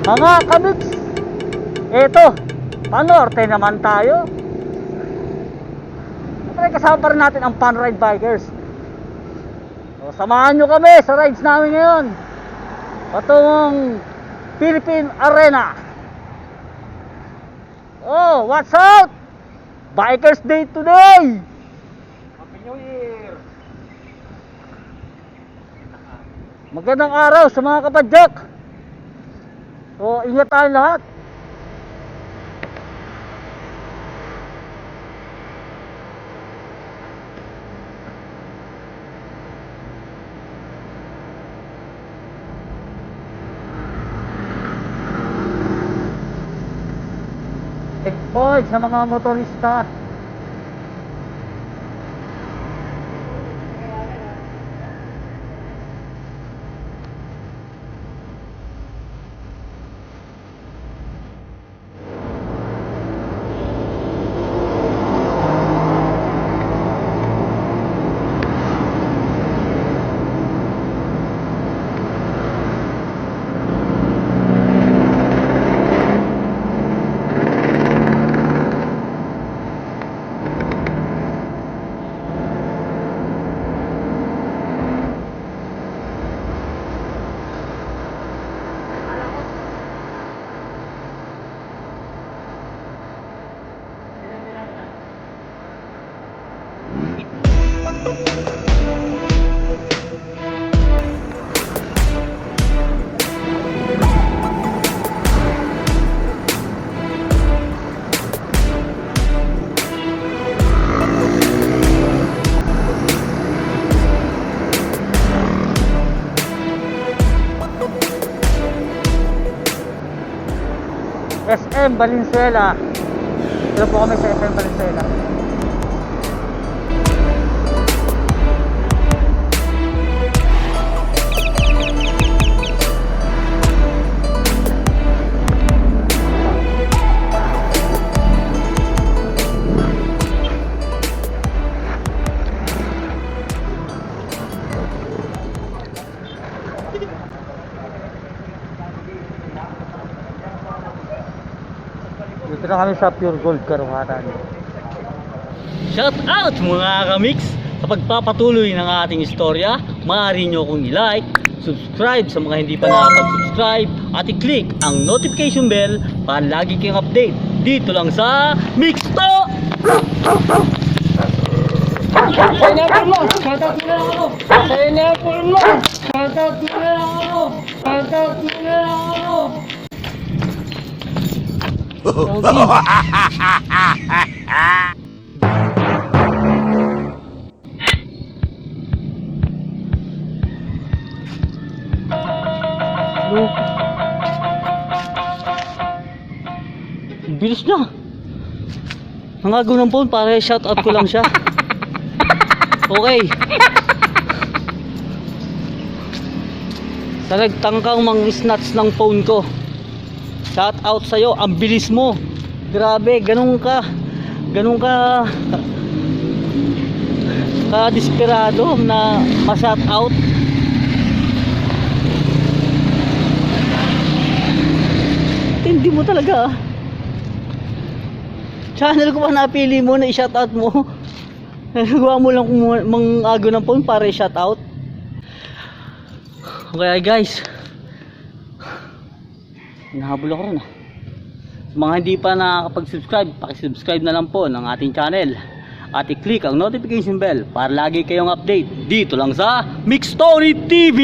Mga kamiks, eto, panorte naman tayo. Siyempre kasama pa rin natin ang Fun Ride Bikers. So, samahan nyo kami sa rides namin ngayon patungong Philippine Arena. Oh, what's up? Bikers Day today! Happy New Year! Magandang araw sa mga kapadyak. So, ingat tayong lahat. Checkpoint sa mga motorista. SM Valenzuela. Dito po kami sa SM Valenzuela. Dito na kami sa Pure Gold Karuhatan. Shout out mga kamix! Sa pagpapatuloy ng ating istorya, maaari nyo akong i-like, subscribe sa mga hindi pa nakapag-subscribe, at i-click ang notification bell para lagi kayong update dito lang sa Mixto! Pineapple mo! Shoutout mo na ako! Pineapple mo! Shoutout mo na ako! Shoutout mo na ako! Bilis na! Nangagaw ng phone para shout out ko lang siya. Okay. Sa nagtangkang mang-snatch ng phone ko, shout out sa'yo, ang bilis mo. Grabe, ganun ka desperado na ma-shout out. Hindi mo talaga. Channel ko pa napili mo na i-shout out mo. Nagawa mo lang mang-agaw ng phone para i-shout out. Okay guys, nahabol ako rin ah. Sa mga hindi pa nakakapag-subscribe, pakisubscribe na lang po ng ating channel at i-click ang notification bell para lagi kayong update dito lang sa Mix Story TV.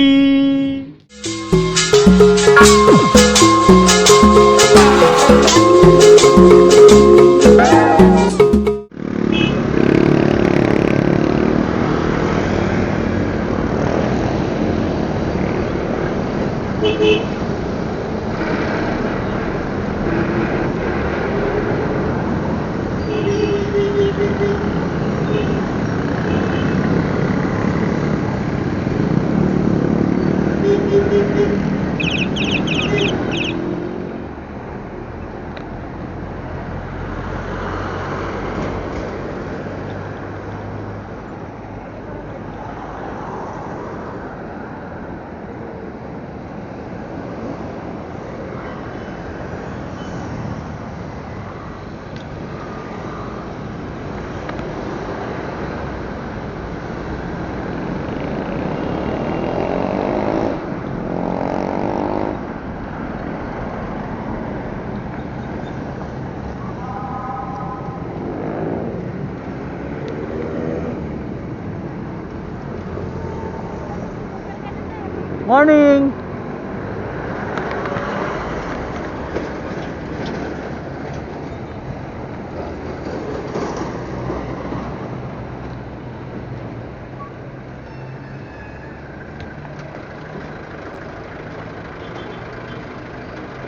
Morning!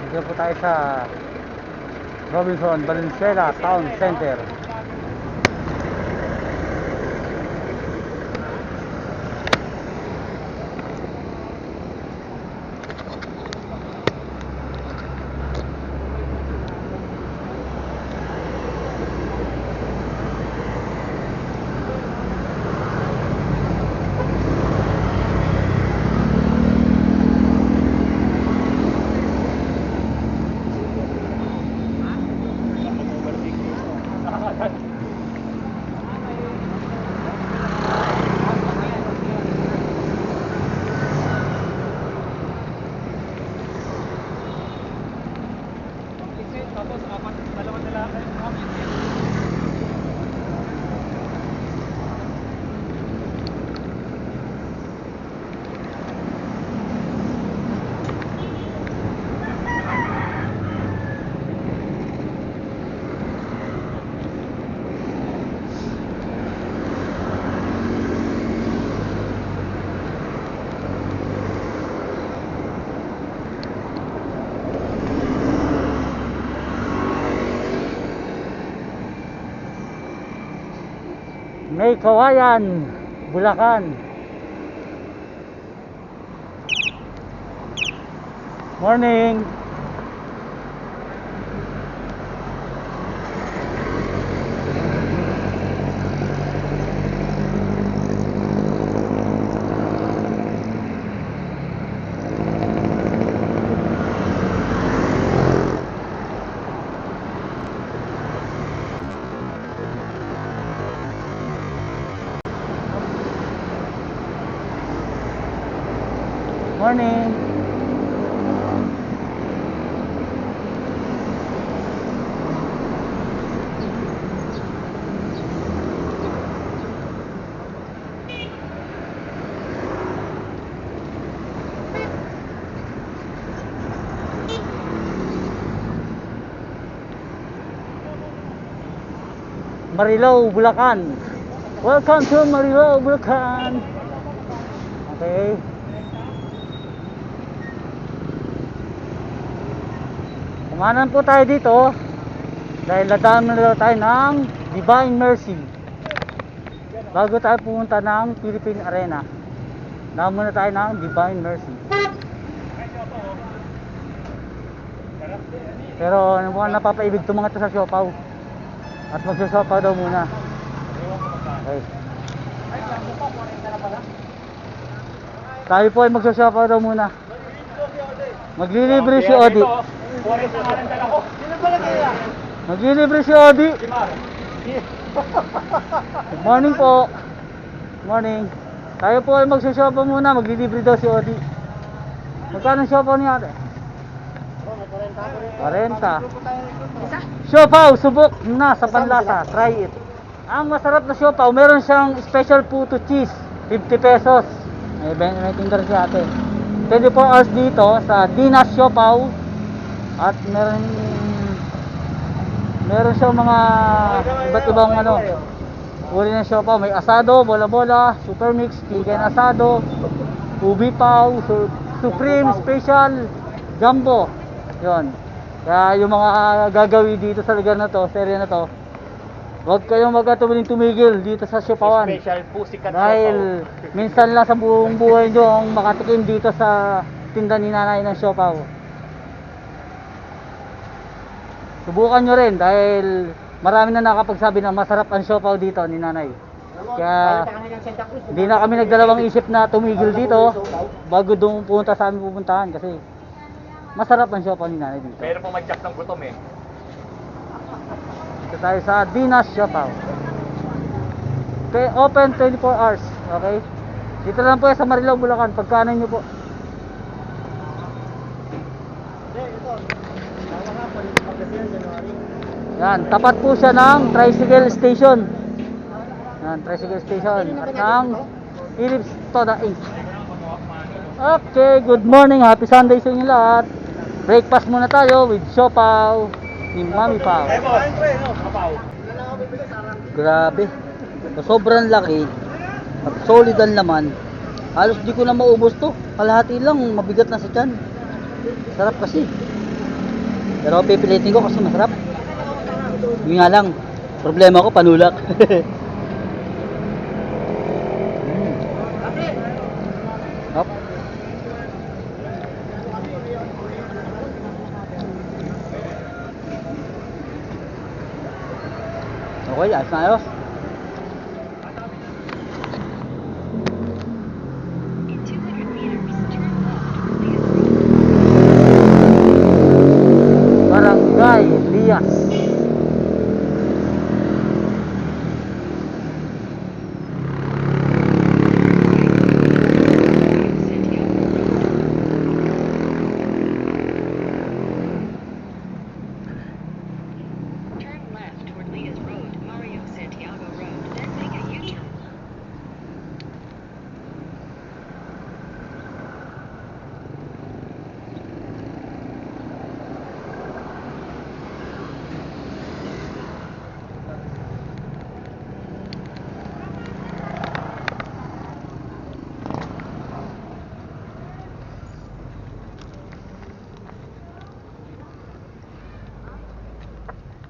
Dito po tayo sa Robinson Valenzuela Town Center. May Kawayan, Bulacan. Morning. Morning. Marilao, Bulacan. Welcome to Marilao, Bulacan. Okay. Kumanan po tayo dito dahil nadaan na daw tayo ng Divine Mercy. Bago tayo pumunta ng Philippine Arena, nadaan muna tayo ng Divine Mercy. Pero mukhang napapaibig itong mga ito sa siopaw. At magsasiopaw daw muna. Okay. Tayo po ay magsasiopaw daw muna. Maglilibre si Odi. Maglilibre si Odi. Good morning po. Morning. Tayo po ay magsasiopaw muna. Maglilibre daw si Odi. Magkano ang siopaw niya ate? 40. Siopaw, subok na sa panlasa. Try it. Ang masarap na siopaw, meron siyang special puto cheese. 50 pesos. May tinda si ate. 24 hours dito sa Dinas Siopaw. At meron siyang mga iba't ibang uri ng siopaw. May asado, bola-bola, super mix, chicken asado, ubi paw, supreme, special, jumbo. Yon. Kaya yung mga gagawin dito sa lugar na to, sa area na to, huwag kayong magkatuloy tumigil dito sa siopawan. Special Pussycat Dahil minsan lang sa buong buhay nyo ang makatikim dito sa tinda ni nanay ng siopaw. Subukan nyo rin dahil marami na nakapagsabi na masarap ang siopaw dito ni nanay. Kaya hindi na kami nagdalawang isip na tumigil dito bago doon pumunta sa amin pupuntahan kasi masarap ang siopaw ni nanay dito. Pero pumadyak ng gutom eh. Dito tayo sa Dinas Siopaw. Okay, open 24 hours. Okay? Dito lang po sa Marilao, Bulacan. Pagkanan nyo po. Yan, tapat po siya ng tricycle station. Yan, tricycle station. At ng Philips Toda Inc. Okay, good morning. Happy Sunday sa inyo lahat. Breakfast muna tayo with siopaw ni Mami Pao. Grabe. Sobrang laki at solid ang laman. Halos di ko na maubos to. Kalahati lang, mabigat na sa tiyan. Sarap kasi. Pero pipilitin ko kasi masarap. Yun nga lang, problema ko panulak. Hop. Okay, ayos na ayos. In 200 meters, turn left toward Leah. Barangay Lias. Turn left toward Leah's Road, Mario Santiago Road, then make a U-turn.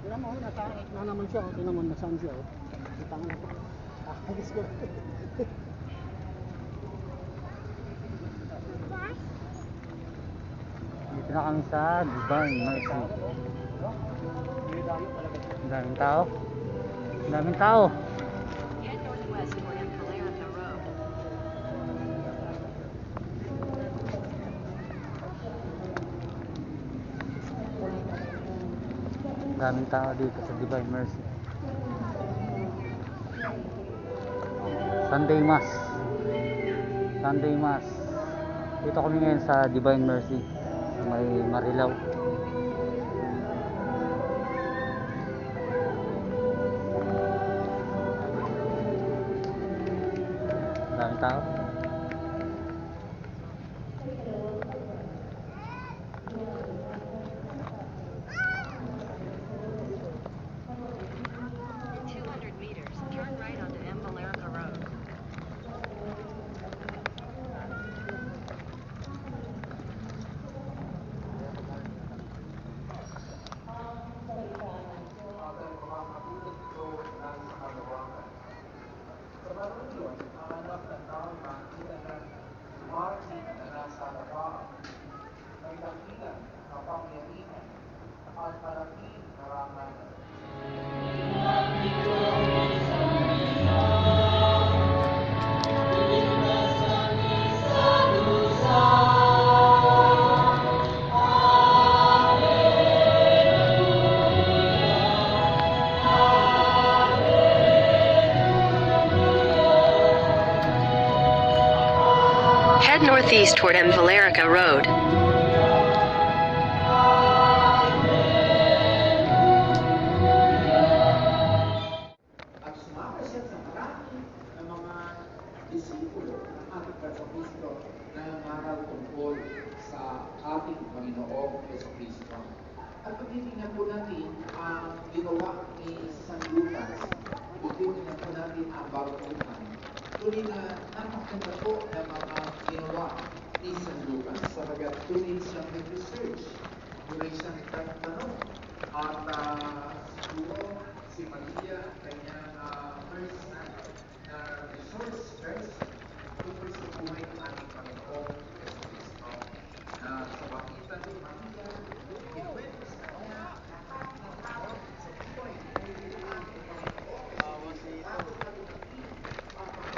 Tingnan mo, na naman siya. Tingnan mo, nasaan siya. Itang na to. Agis ko. Dito na kami sa Divine Mercy. Ang daming tao. Ang daming tao. Head northwest toward Valerica Road. Ang daming tao dito sa Divine Mercy. Sunday Mass. Sunday Mass. Dito kami ngayon sa Divine Mercy. May Marilao. Daming tao. In 200 meters, turn right onto M. Valerica Road. Head northeast toward M. Valerica Road. At sumama siya sa marami ng mga disipulo ng ating Kristo na nangaral tungkol sa ating Panginoong Kristo. At pag titingnan po natin ang ginawa ni San Lucas, kung titingnan po natin ang bautismo, tuloy na napakaganda po ng mga ginawa ni San Lucas sapagat tuloy siyang nag-research, tuloy siyang nagtatanong, at siguro si Maria, kanyang first na resource person tungkol sa buhay ng ating Panginoong Kristo na sa makita ni Maria, kinuwento sa kanya ng tao sa buhay ng ating Panginoong Kristo bago nalunatin ang Panginoong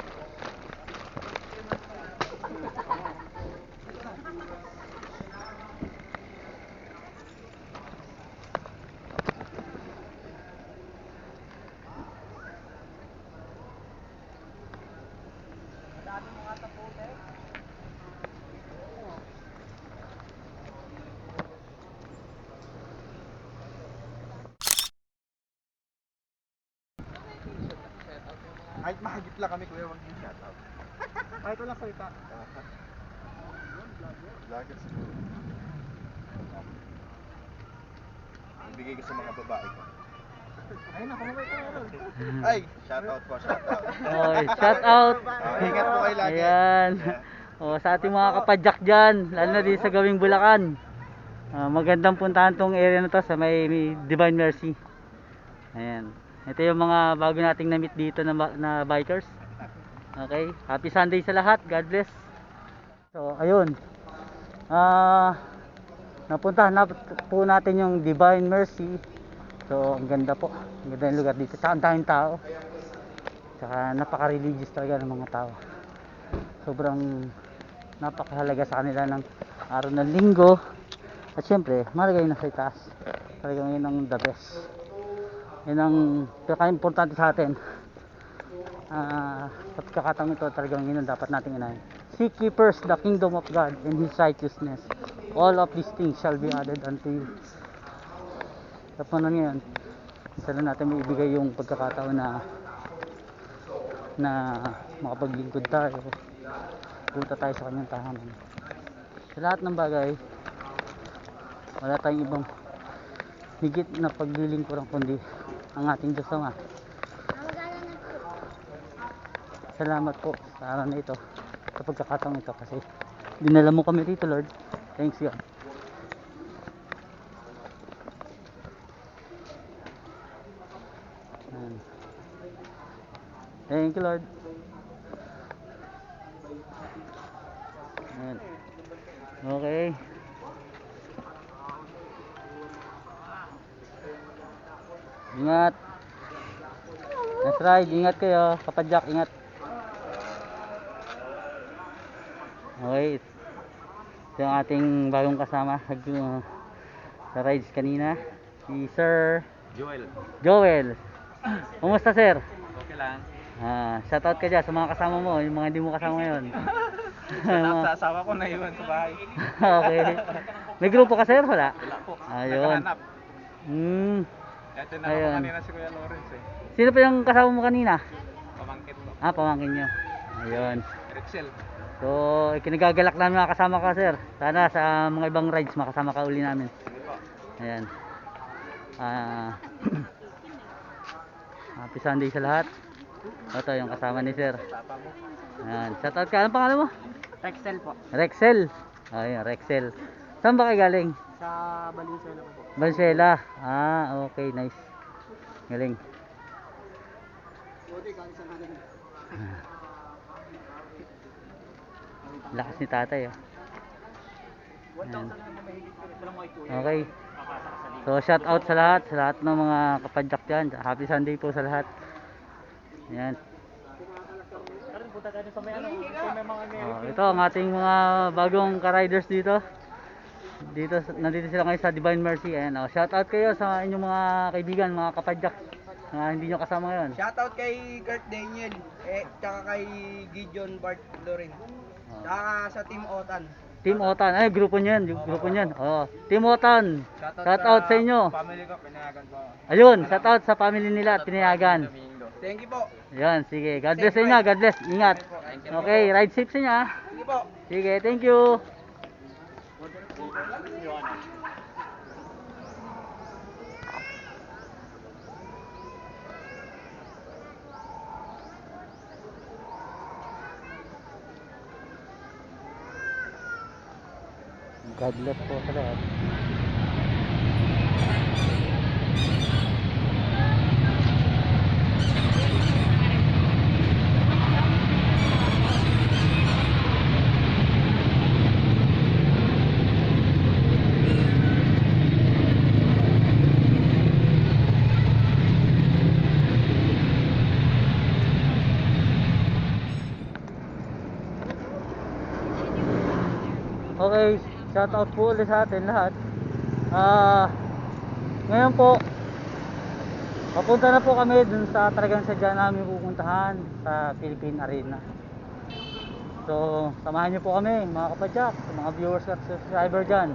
Kahit mahagip lang kami, kuya, wag niyo shout out. Kahit walang salita. Vlogger siguro. Ibigay ko sa mga babae ko. Ay, shoutout po, shoutout. Okay, shout out. Ingat po kayo lagi. Ayan. O, sa ating mga kapadyak dyan, lalo na dito sa Gawing Bulacan. Magandang puntahan tong area na to sa may Divine Mercy. Ayan. Ito yung mga bago nating na-meet dito na bikers. Okay, happy Sunday sa lahat. God bless. So, ayun. Napuntahan na po natin yung Divine Mercy. So, ang ganda po. Ang ganda yung lugar dito. Tsaka ang daming tao. Tsaka napaka-religious talaga ng mga tao. Sobrang napakahalaga sa kanila ng araw ng linggo. At syempre, malagay na sa itaas. Talagang yun ang the best. Yun ang pinaka-importante sa atin. Sa pagkakataong ito, talagang yun ang dapat nating inahin. Seek ye first the kingdom of God and His righteousness. All of these things shall be added unto you. Sa panahon ngayon, isa lang natin may ibigay yung pagkakataon na makapaglingkod tayo. Punta tayo sa kanyang tahanan. Sa lahat ng bagay, wala tayong ibang higit na paglilingkuran kundi ang ating Diyos Ama. Salamat po sa araw na ito, sa pagkakataong ito, kasi dinala mo kami dito, Lord. Thanks God. Thank you, Lord. Ayan. Okay. Ingat. Let's ride. Ingat kayo. Kapadyak, ingat. Okay. Ito yung ating bagong kasama sa rides kanina. Si Sir Joel. Kumusta, sir? Okay lang. Shoutout ka dyan sa mga kasama mo, yung mga hindi mo kasama ngayon. Shoutout sa asawa ko na iwan sa bahay. Okay. May grupo ka, sir? Wala? Wala po. Ayun. Naghahanap. Ito na ako Ayun. kanina si Kuya Lawrence eh. Sino pa yung kasama mo kanina? Pamangkit ko. Pamangkin nyo. Ayun. Rexel. So, ikinagagalak namin makasama ka, sir. Sana sa mga ibang rides makasama ka uli namin. Ayan. Happy Sunday sa lahat. Ito yung kasama ni sir. Ayan. Shoutout ka. Anong pangalan mo? Rexel po. Rexel. Ayun, Rexel. Saan ba kayo galing? Sa Valenzuela po. Valenzuela. Okay, nice. Galing. Lakas ni tatay, oh. Ayan. Okay. So, shout out sa lahat ng mga kapadyak dyan. Happy Sunday po sa lahat. Ayan. Ito ang ating mga bagong ka-riders dito. Nandito sila ngayon sa Divine Mercy. Ayan, shout out kayo sa inyong mga kaibigan, mga kapadyak na hindi nyo kasama ngayon. Shoutout kay Kurt Daniel, tsaka kay Gideon Bart Loren. Tsaka sa Team Otan. Team Otan, grupo niyan, Team Otan. Shout out sa inyo. Family ko, pinayagan ko. Ayun, shout out sa family nila at pinayagan. Thank you po. Ayan, sige. God bless sa inyo, God bless. Ingat. Okay, ride safe sa inyo, ha. Sige po. Sige, thank you. God bless po sa lahat. Okay, shout out po ulit sa atin lahat. Ngayon po, papunta na po kami dun sa talagang sadya namin pupuntahan sa Philippine Arena. So, samahan niyo po kami mga kapadyak, sa mga viewers at subscriber dyan.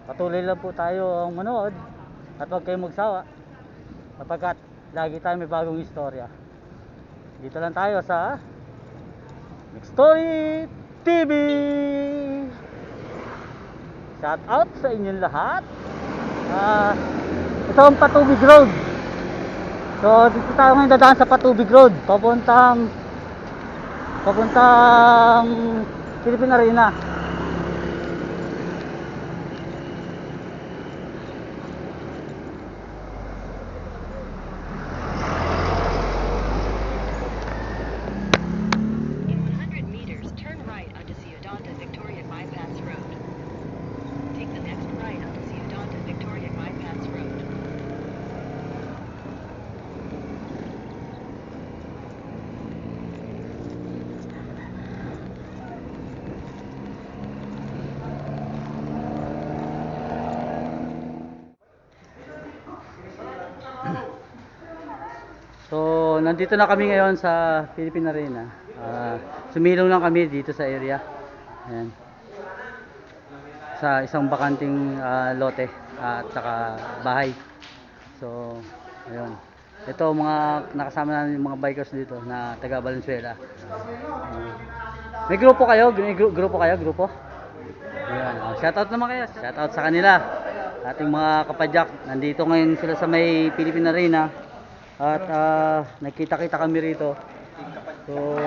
Patuloy lang po tayo ang manood at huwag kayong magsawa sapagkat lagi tayo may bagong istorya. Dito lang tayo sa Next Story TV. Shout out sa inyong lahat. Ito ang Patubig Road. So dito tayo ngayon dadaan sa Patubig Road papuntang Philippine Arena. In 100 meters, turn right onto Ciudad Victoria Bypass Road. Take the next right onto Ciudad Victoria Bypass Road. So nandito na kami ngayon sa Philippine Arena. Sumilong lang kami dito sa area. Ayan. Sa isang bakanting lote at saka bahay. So ayun. Ito mga nakasama namin yung mga bikers dito na taga Valenzuela. May grupo kayo? Grupo kayo? Grupo? Ayan. Shoutout naman kayo. Shoutout sa kanila. Ating mga kapadyak. Nandito ngayon sila sa may Philippine Arena. At nakita-kita kami rito. So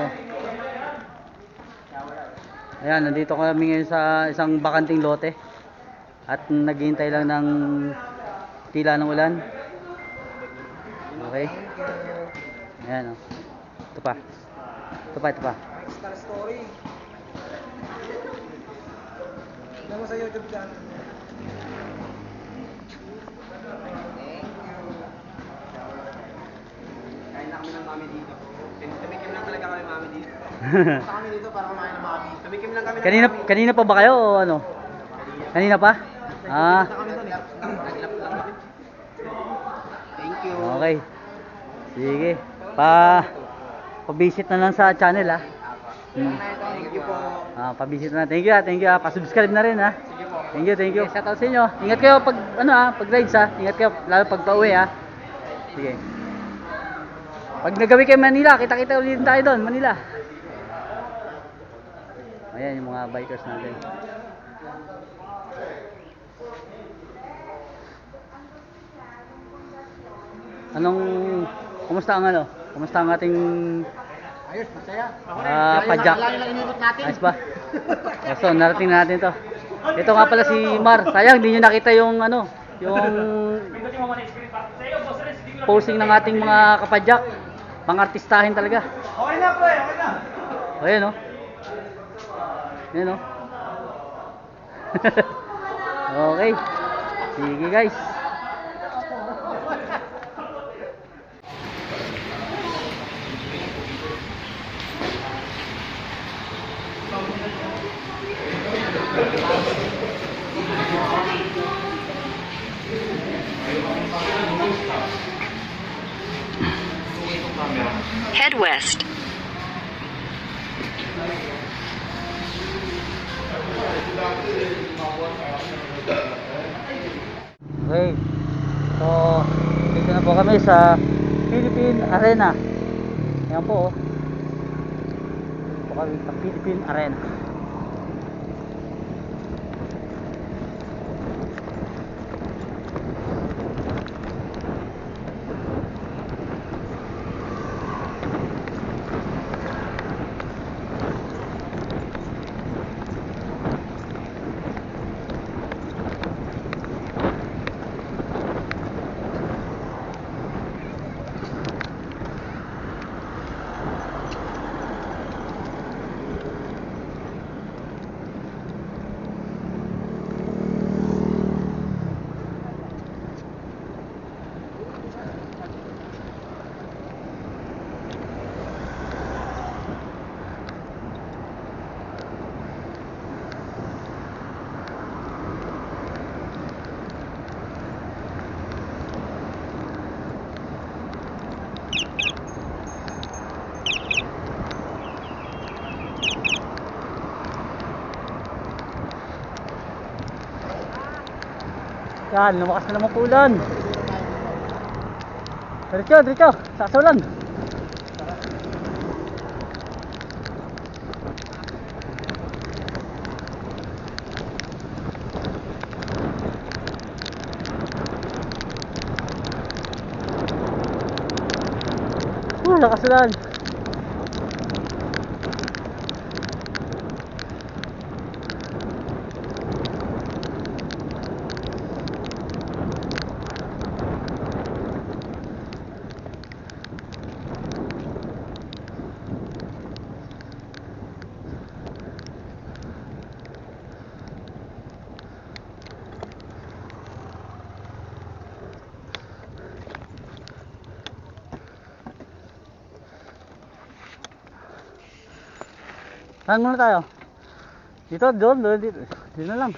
ayan, nandito kami ngayon sa isang bakanting lote. At naghihintay lang ng tila ng ulan. Okay. Ayan o. Ito pa. Ito pa. Star Story. Tignan mo sa YouTube dyan. Kain na kami ng mami dito. Tumikim lang talaga kami mami dito. Punta kami dito para kumain ng mami. Tumikim lang kami ng mami. Kanina pa ba kayo o ano? Kanina pa? Punta kami doon eh. Naglap lang kami. Thank you. Okay. Sige. Pa-visit na lang sa channel ha. Thank you po. Pa-visit na. Thank you. Pa-subscribe na rin ha. Sige po. Thank you. Shout out sa inyo. Ingat kayo pag pag rides ha. Ingat kayo lalo pag pauwi ha. Sige. Pag nagawi kayo Manila, kita-kita ulit tayo doon, Manila. Ayan yung mga bikers natin. Kumusta ang ating Ayos, masaya. padyak? Ayos ba? So, narating na natin to. Ito nga pala si Mar. Sayang, hindi nyo nakita yung yung posing ng ating mga kapadyak. Pang-artistahin talaga. Okay na po eh, okay na. Ayan o. Ayan o. Okay. Sige guys. Head west. Okay. So, dito na po kami sa Philippine Arena. Ayan po. Dito po kami sa Philippine Arena. Yan, lumakas na naman po ulan. Diretso, sasulan. sa kasulan. Saan muna tayo? Dito, doon, dito. Dito na lang.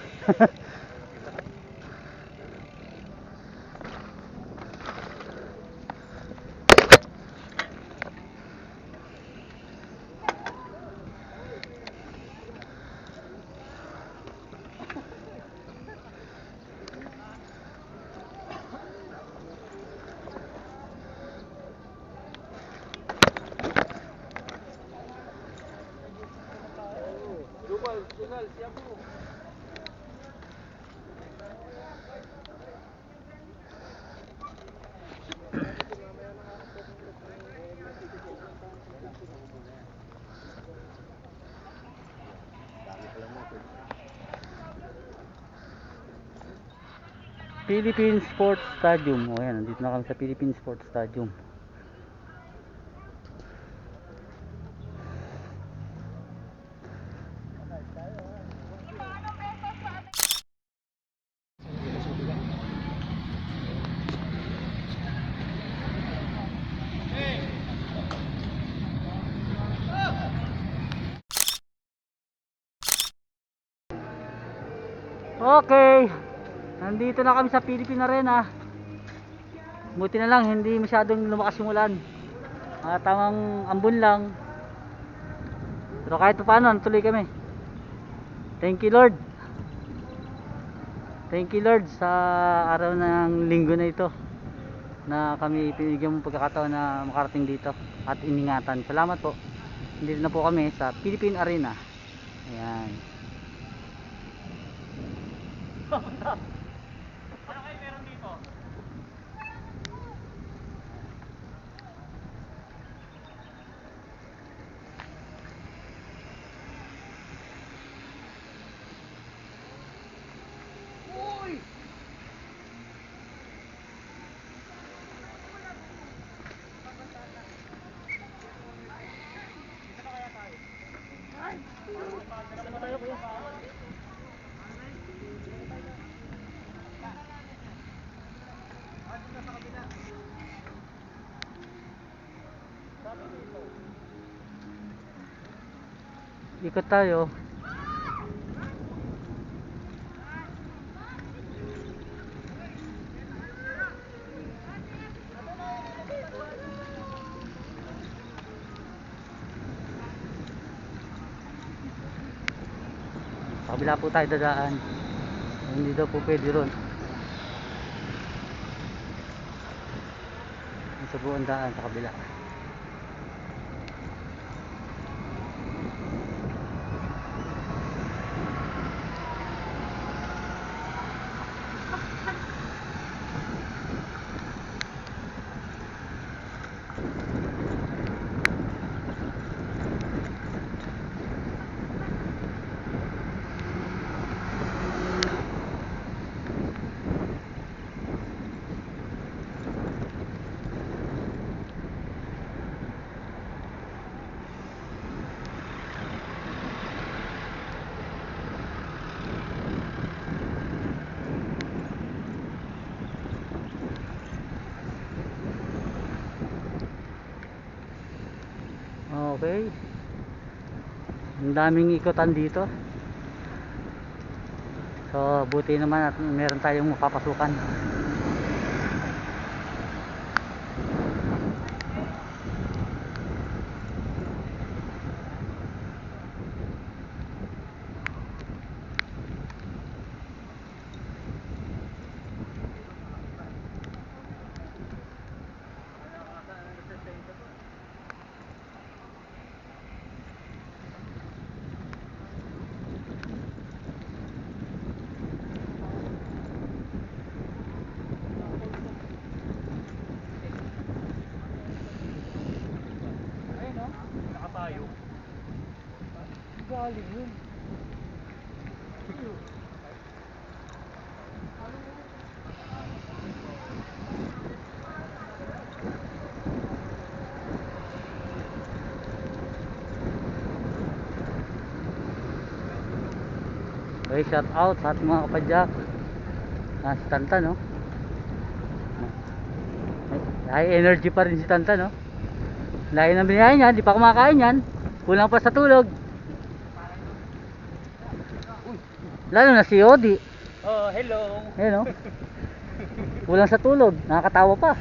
Philippine Sports Stadium. O yan, nandito na kami sa Philippine Sports Stadium. Okay. Nandito na kami sa Philippine Arena. Buti na lang hindi masyadong lumakas yung ulan. Tamang ambon lang. Pero kahit paano natuloy kami. Thank you Lord. Thank you Lord sa araw ng linggo na ito na kami pinigyan mo pagkakataon na makarating dito at iningatan. Salamat po. Nandito na po kami sa Philippine Arena. Ayan. Ikot tayo. Sa kabila po tayo dadaan. Hindi daw po pwede ron. Sa buong daan sa kabila. Okay. Ang daming ikutan dito. So, buti naman at meron tayong mapapasukan. malalim yun. Okay, shout out sa ating mga kapadyak. Si Tantan, no? High energy pa rin si Tantan, no? Layo ng binayan yan, di pa kumakain yan. Kulang pa sa tulog. Lalo na si Odi. Oh, hello. Ayun, no? Kulang sa tulog, nakakatawa pa.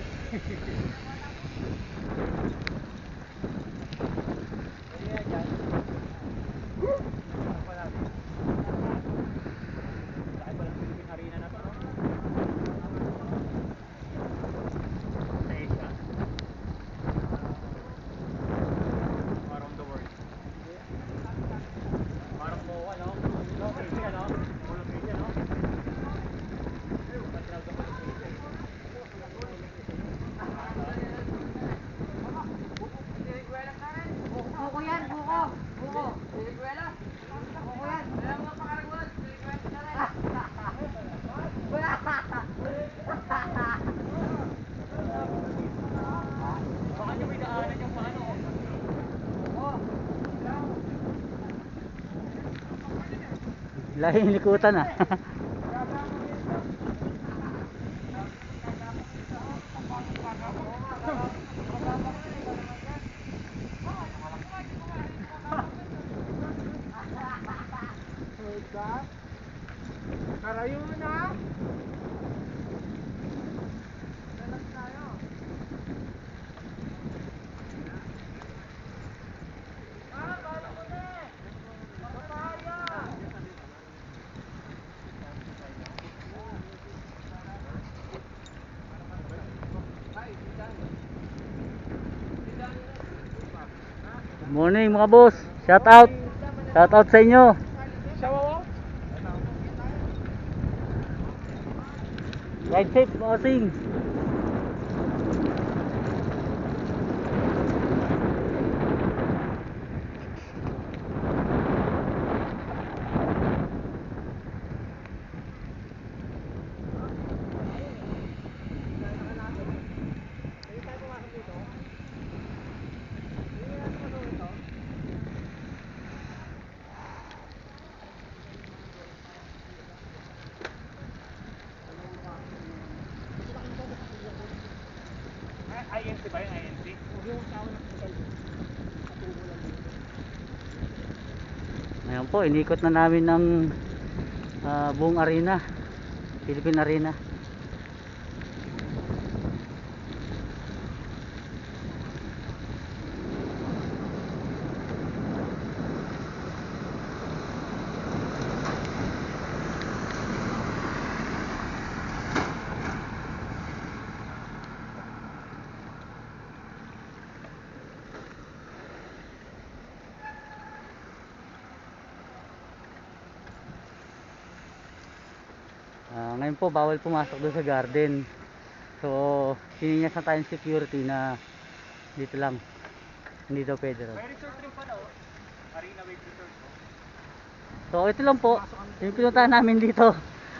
Buko yan, buko. Buko. Siliguela. Buko yan. Alam mo pa karagwas. Siliguela. Baka nyo may daanan yung paano. Layo yung likutan, ah. Karayo na. Good morning mga boss. Shout out. Shout out sa inyo. Ride safe, bossing. INC ba yung INC? Ngayon po, inikot na namin ng buong arena, Philippine Arena. Ngayon po bawal pumasok doon sa garden, so sininyas na tayong security na dito lang, hindi daw pwede ron. May resort rin pala oh. Arena Wave Resort oh. So ito lang po yung pinuntahan namin dito,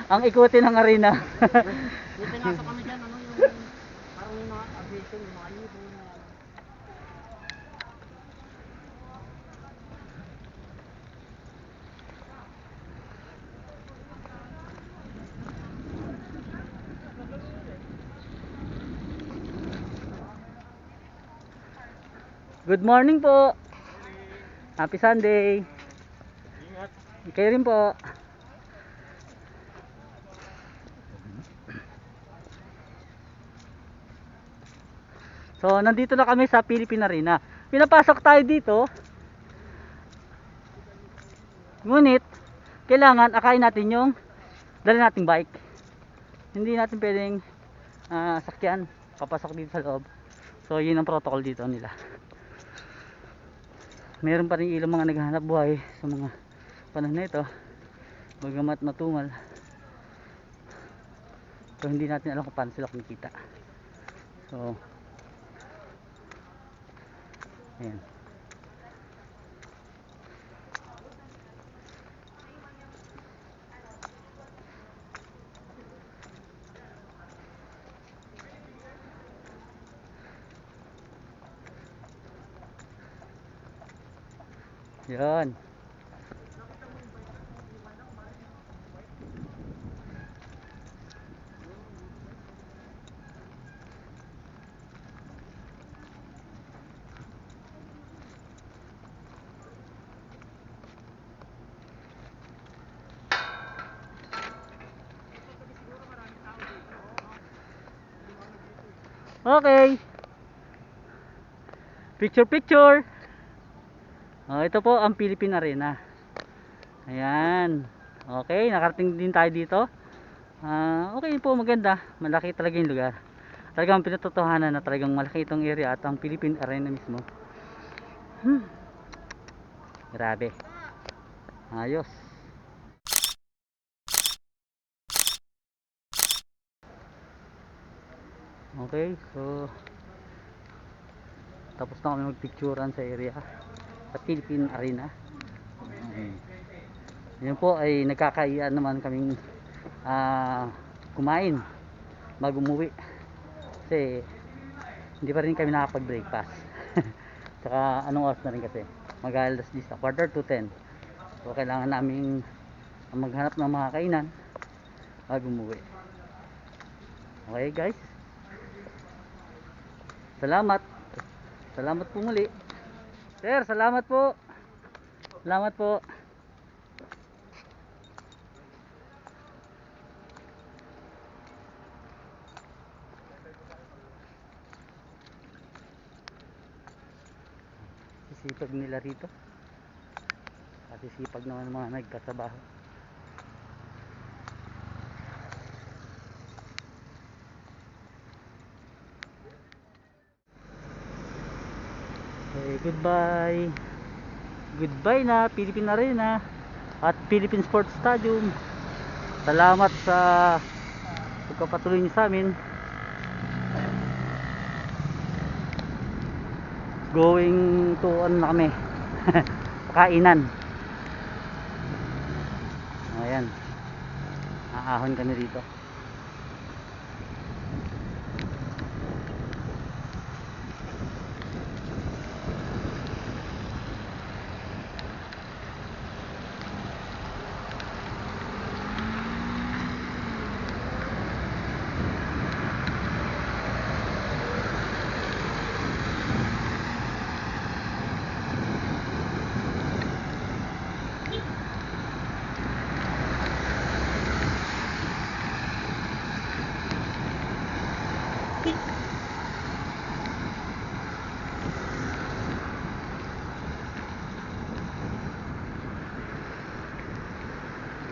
ang ikutin ng arena. May pinasok kami dyan, ano yung parang yung mga aviation, yung mga ibon na Good morning po. Happy Sunday. Ingat. Kayo rin po. So nandito na kami sa Philippine Arena. Pinapasok tayo dito. Ngunit kailangan akayin natin yung dala nating bike. Hindi natin pwedeng sakyan papasok dito sa loob. So yun ang protocol dito nila. Meron pa rin ilang mga naghahanap buhay sa mga panahon na ito, bagamat matumal. So hindi natin alam kung paano sila kumikita. So ayan. Yan. Okay. Picture picture. Ito po ang Philippine Arena. Ayan. Okay, nakarating din tayo dito. Okay po, maganda. Malaki talaga yung lugar. Talagang pinatotohanan na talagang malaki itong area at ang Philippine Arena mismo. Grabe. Ayos. Okay, so tapos na kami magpicturean sa area sa Philippine Arena. Yun po ay nagkakaiyan naman kaming kumain bago umuwi kasi hindi pa rin kami nakapag breakfast. Saka anong oras na rin kasi mag-alas 10 na, quarter to 10, so kailangan namin maghanap ng mga kainan bago umuwi. Okay guys, salamat po muli sir, salamat po. Sisipag nila rito at sisipag naman ng mga nagtatrabaho. Okay, goodbye na Philippine Arena at Philippine Sports Stadium. Salamat sa pagpapatuloy niyo sa amin. Going to na kami kainan. Ayan, aahon kami dito.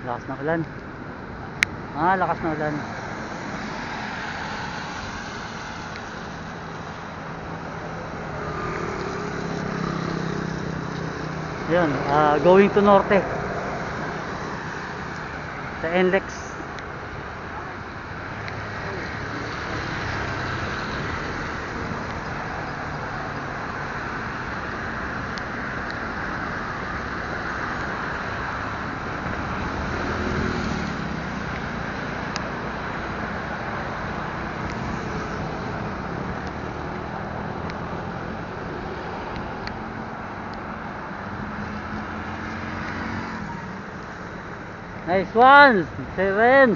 Lakas ng ulan. Lakas ng ulan. Ayun, going to norte. Sa NLEX. Nice one, Sevens.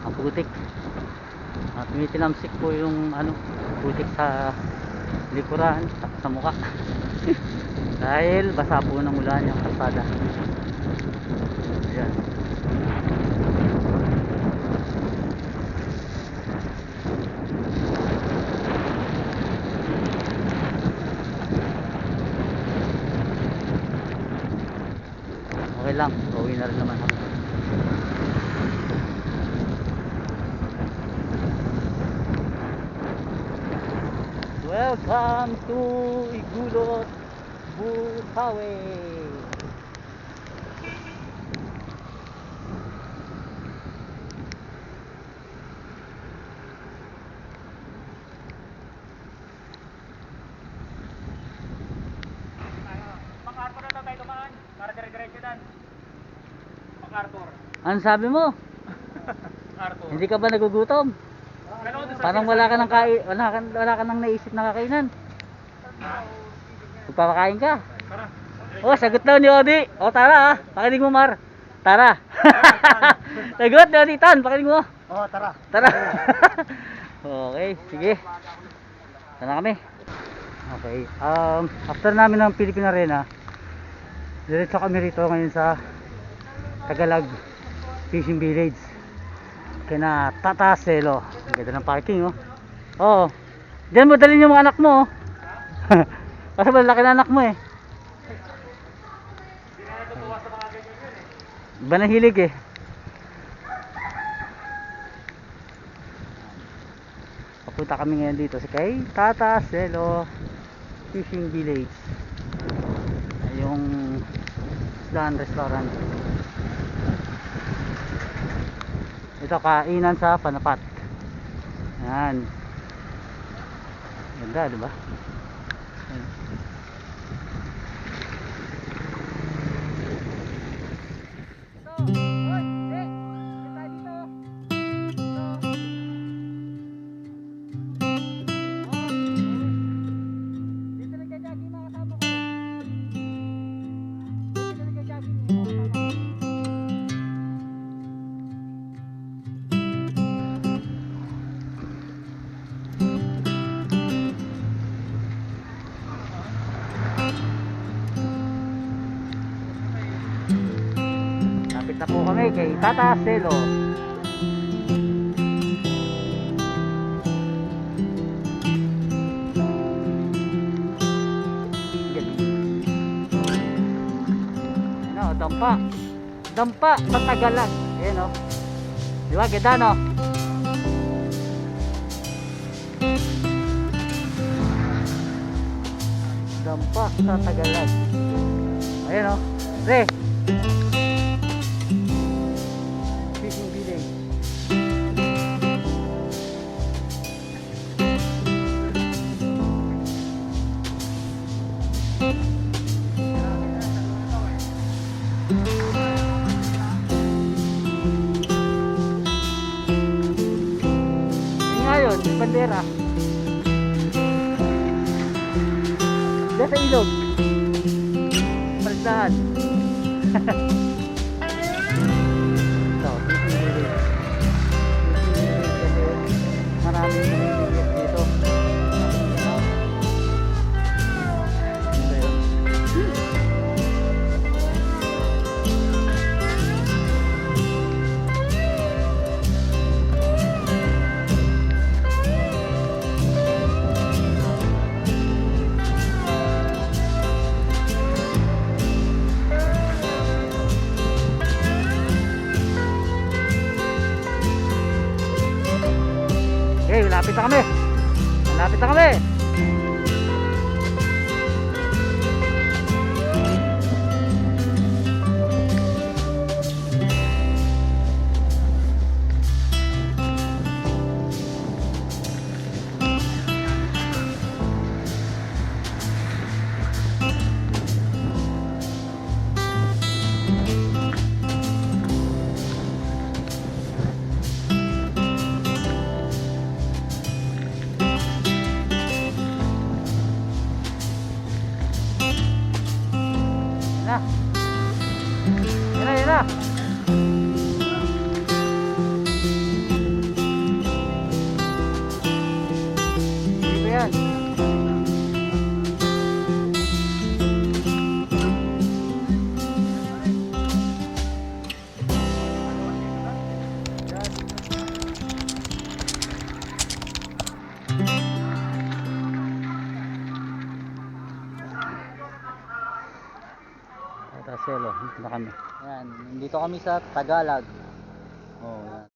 Ang putik. At may tinamsik po yung putik sa likuran, sa mukha. Dahil basa po ng ulan yung kalsada. Ayan. Okay lang, uwi na rin naman ako. Welcome to Igulot, Bukawi. Makarpo na tayo dumaan para dire-diretso dan. Arthur. Ano sabi mo? Arthur. Hindi ka ba nagugutom? Parang wala ka nang wala ka nang naisip na kakainan. Magpapakain ka. Oh, sagot daw ni Odi. Oh, tara ah. Pakinig mo, Mar. Tara. Sagot ni Odi Tan, pakinig mo. Oh, tara. Tara. Okay, sige. Tara kami. Okay. After namin ng Philippine Arena, diretso kami rito ngayon sa Tagalog Fishing Village. Kina Tata Selo. Ang ganda ng parking, oh. Oo. Diyan mo dalhin yung mga anak mo, oh. Kasi malaki na anak mo, eh. Iba na hilig, eh. Papunta kami ngayon dito sa kay Tata Selo Fishing Village. Yung isdaan restaurant. Ito kainan sa Panapat. Yan. Ganda, di ba? Yan. Lapit na po kami kay Tata Selo. Ano, dampa. Dampa sa Tagalog. Ayan, oh. Di ba, ganda, no? Dampa sa Tagalog. Ayan, oh. Re. Fishing Village. Ngayon, yung bandera. Diyan sa ilog. Paldahan. Ito, fishing village. Fishing village kasi maraming naliliit dito. Ito yun. Okay, malapit na kami. Malapit na kami. Na. Yan na, yan na. Dito yan. Tata Selo, dito na kami. Ayan, nandito kami sa Tagalog. Oh, yan.